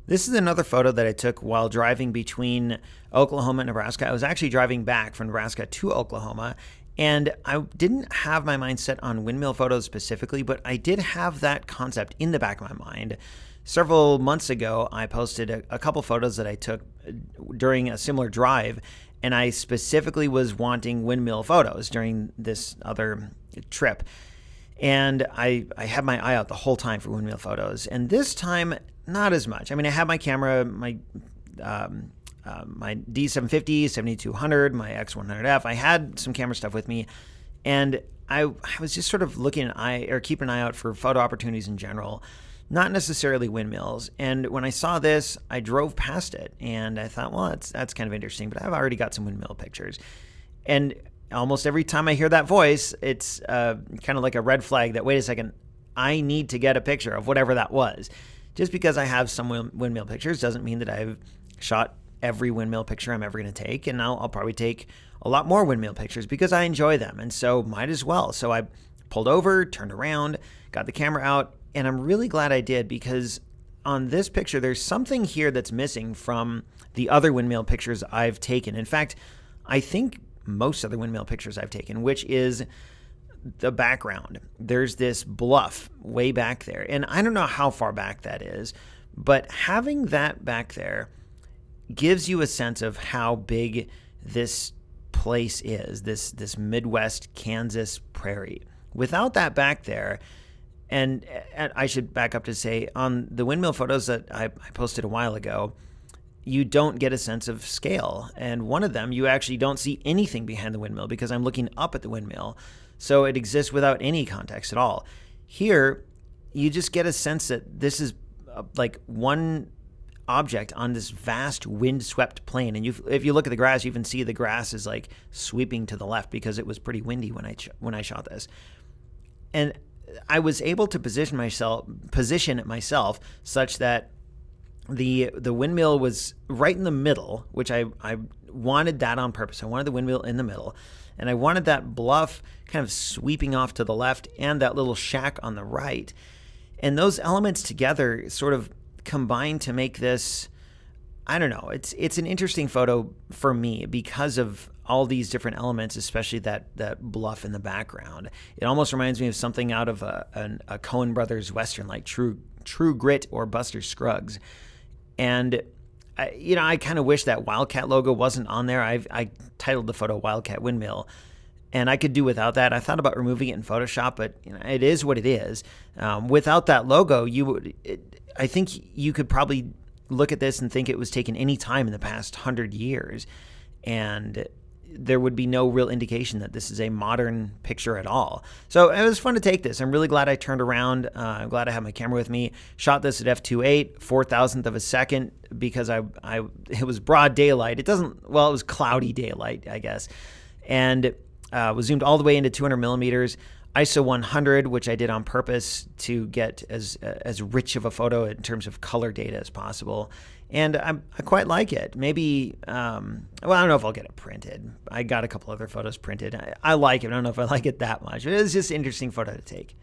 This is another photo that I took while driving between Oklahoma and Nebraska. I was actually driving back from Nebraska to Oklahoma, and I didn't have my mind set on windmill photos specifically, but I did have that concept in the back of my mind. Several months ago, I posted a couple photos that I took during a similar drive, and I specifically was wanting windmill photos during this other trip. And I had my eye out the whole time for windmill photos. And this time, not as much. I mean, I had my camera, my D750, 7200, my X100F. I had some camera stuff with me, and I was just sort of keeping an eye out for photo opportunities in general, not necessarily windmills. And when I saw this, I drove past it, and I thought, well, that's kind of interesting, but I've already got some windmill pictures. And almost every time I hear that voice, it's kind of like a red flag that, wait a second, I need to get a picture of whatever that was. Just because I have some windmill pictures doesn't mean that I've shot every windmill picture I'm ever going to take. And I'll probably take a lot more windmill pictures because I enjoy them. And so might as well. So I pulled over, turned around, got the camera out, and I'm really glad I did, because on this picture, there's something here that's missing from the other windmill pictures I've taken. In fact, I think most of the windmill pictures I've taken, which is the background. There's this bluff way back there, and I don't know how far back that is, but having that back there gives you a sense of how big this place is, this Midwest Kansas prairie. Without that back there, and I should back up to say, on the windmill photos that I posted a while ago, you don't get a sense of scale. And one of them, you actually don't see anything behind the windmill because I'm looking up at the windmill. So it exists without any context at all. Here, you just get a sense that this is like one object on this vast wind-swept plain. And if you look at the grass, you can see the grass is like sweeping to the left because it was pretty windy when I shot this. And I was able to position it myself such that the windmill was right in the middle, which I wanted that on purpose. I wanted the windmill in the middle, and I wanted that bluff kind of sweeping off to the left and that little shack on the right. And those elements together sort of combine to make this, I don't know, it's an interesting photo for me because of all these different elements, especially that bluff in the background. It almost reminds me of something out of a Coen Brothers Western, like True Grit or Buster Scruggs. And I kind of wish that Wildcat logo wasn't on there. I titled the photo Wildcat Windmill, and I could do without that. I thought about removing it in Photoshop, but it is what it is. Without that logo, I think you could probably look at this and think it was taken any time in the past 100 years, and there would be no real indication that this is a modern picture at all. So it was fun to take this. I'm really glad I turned around. I'm glad I had my camera with me. Shot this at f2.8, 4,000th of a second, because it was broad daylight. It was cloudy daylight, I guess. And was zoomed all the way into 200 millimeters. ISO 100, which I did on purpose to get as rich of a photo in terms of color data as possible. And I quite like it. Maybe, I don't know if I'll get it printed. I got a couple other photos printed. I like it. I don't know if I like it that much. It was just an interesting photo to take.